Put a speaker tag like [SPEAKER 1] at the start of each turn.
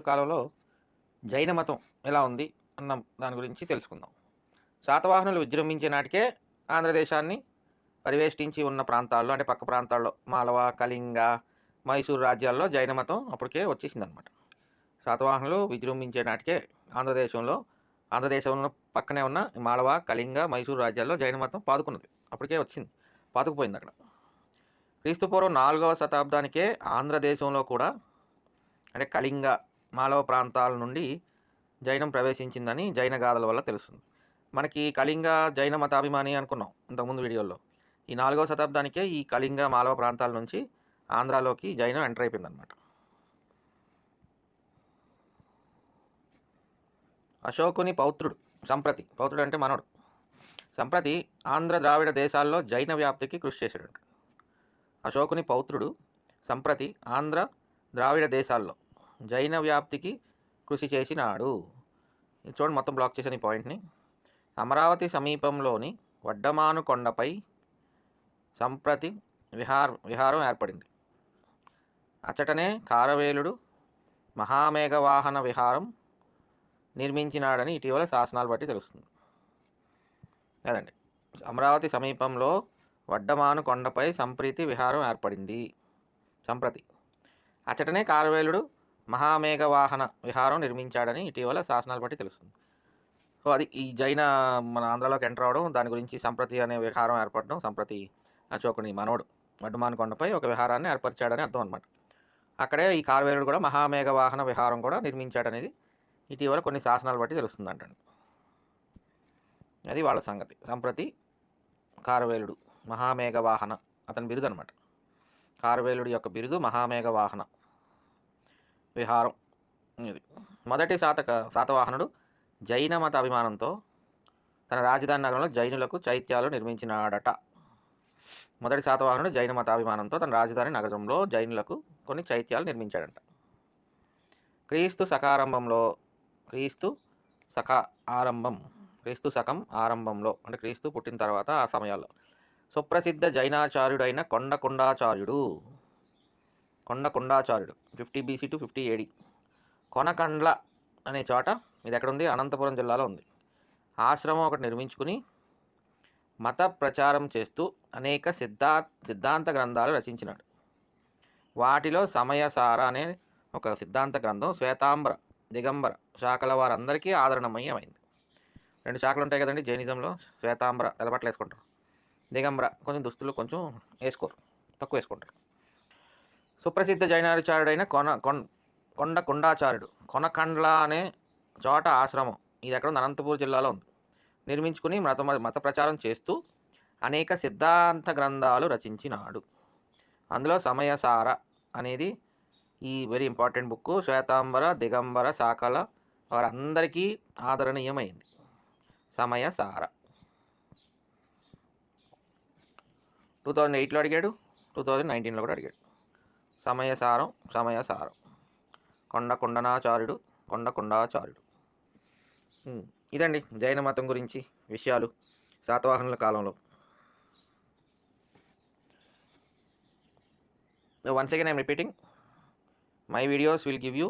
[SPEAKER 1] కాలంలో జైన మతం ఎలా ఉంది అన్న దాని గురించి తెలుసుకుందాం. శాతవాహనులు విజృంభించే నాటికే ఆంధ్రదేశాన్ని పరివేష్టించి ఉన్న ప్రాంతాల్లో అంటే పక్క ప్రాంతాల్లో మాళవ, కళింగ, మైసూరు రాజ్యాల్లో జైన మతం అప్పటికే వచ్చేసిందనమాట. శాతవాహనులు విజృంభించే నాటికే ఆంధ్రదేశంలో పక్కనే ఉన్న మాళవ, కళింగ, మైసూరు రాజ్యాల్లో జైన మతం పాదుకున్నది. అప్పటికే వచ్చింది, పాతుకుపోయింది అక్కడ. క్రీస్తుపూర్వం 4వ శతాబ్దానికే ఆంధ్రదేశంలో కూడా అంటే కళింగ, మాళవ ప్రాంతాల నుండి జైనం ప్రవేశించిందని జైన గాథల వల్ల తెలుస్తుంది. మనకి కళింగ జైన మతాభిమాని అనుకున్నాం ఇంతకుముందు వీడియోలో. ఈ 4వ శతాబ్దానికే ఈ కళింగ, మాళవ ప్రాంతాల నుంచి ఆంధ్రాలోకి జైనం ఎంటర్ అయిపోయిందనమాట. అశోకుని పౌత్రుడు పౌత్రుడు అంటే మనవడు సంప్రతి ఆంధ్ర ద్రావిడ దేశాల్లో జైన వ్యాప్తికి కృషి చేశాడు. అశోకుని పౌత్రుడు సంప్రతి ఆంధ్ర ద్రావిడ దేశాల్లో జైన వ్యాప్తికి కృషి చేసినాడు. ఇది చూడండి, మొత్తం బ్లాక్ చేసిన ఈ పాయింట్ని. అమరావతి సమీపంలోని వడ్డమాను కొండపై సంప్రతి విహారం ఏర్పడింది. అచ్చటనే కారవేలుడు మహామేఘవాహన విహారం నిర్మించినాడని ఇటీవల శాసనాలు బట్టి తెలుస్తుంది. అదండి, అమరావతి సమీపంలో వడ్డమాను కొండపై సంప్రీతి విహారం ఏర్పడింది. సంప్రతి అచ్చటనే కారవేలుడు మహామేఘవాహన విహారం నిర్మించాడని ఇటీవల శాసనాలు బట్టి తెలుస్తుంది. సో అది ఈ జైన మన ఆంధ్రాలోకి ఎంటర్ అవడం, దాని గురించి సంప్రతి అనే విహారం ఏర్పడడం. సంప్రతి అశోకుని మనోడు వడ్డమాను కొండపై ఒక విహారాన్ని ఏర్పరిచాడని అర్థం అనమాట. అక్కడే ఈ కారవేలుడు కూడా మహామేఘవాహన విహారం కూడా నిర్మించాడనేది ఇటీవల కొన్ని శాసనాలు బట్టి తెలుస్తుందంటండి. అది వాళ్ళ సంగతి. సంప్రతి కారవేలుడు మహామేఘవాహన అతని బిరుదు అనమాట. కారవేలుడి యొక్క బిరుదు మహామేఘవాహన విహారం. ఇది మొదటి శాతవాహనుడు జైన మత అభిమానంతో తన రాజధాని నగరంలో జైనులకు చైత్యాలు నిర్మించినాడట. మొదటి శాతవాహనుడు జైన మతాభిమానంతో తన రాజధాని నగరంలో జైనులకు కొన్ని చైత్యాలు నిర్మించాడంట. క్రీస్తు శకం ఆరంభంలో అంటే క్రీస్తు పుట్టిన తర్వాత ఆ సమయాల్లో సుప్రసిద్ధ జైనాచార్యుడైన కొండకొండాచార్యుడు 50 BC to 50 AD కొనకండ్ల అనే చోట, ఇది ఎక్కడుంది? అనంతపురం జిల్లాలో ఉంది. ఆశ్రమం ఒకటి నిర్మించుకుని మత ప్రచారం చేస్తూ అనేక సిద్ధాంత గ్రంథాలు రచించినాడు. వాటిలో సమయసార అనే ఒక సిద్ధాంత గ్రంథం శ్వేతాంబర, దిగంబర శాఖల వారందరికీ ఆదరణమయమైంది. 2 శాఖలు ఉంటాయి కదండి జైనిజంలో. శ్వేతాంబర తెల్లబట్టలు వేసుకుంటారు, దిగంబర కొంచెం దుస్తులు కొంచెం వేసుకోరు, తక్కువ వేసుకుంటారు. సుప్రసిద్ధ జైనాచార్యుడైన కొండకొండాచార్యుడు కొనకండ్ల అనే చోట ఆశ్రమం, ఇది ఎక్కడ ఉంది? అనంతపూర్ జిల్లాలో ఉంది. నిర్మించుకుని మత ప్రచారం చేస్తూ అనేక సిద్ధాంత గ్రంథాలు రచించినాడు. అందులో సమయసార అనేది ఈ వెరీ ఇంపార్టెంట్ బుక్. శ్వేతాంబర, దిగంబర శాఖల వారందరికీ ఆదరణీయమైంది. సమయసార 2008లో అడిగాడు, 2019లో కూడా అడిగాడు. సమయసారం కొండకొండాచార్యుడు. ఇదండి జైన మతం గురించి విషయాలు శాతవాహనుల కాలంలో. Once again I am repeating, my videos will give you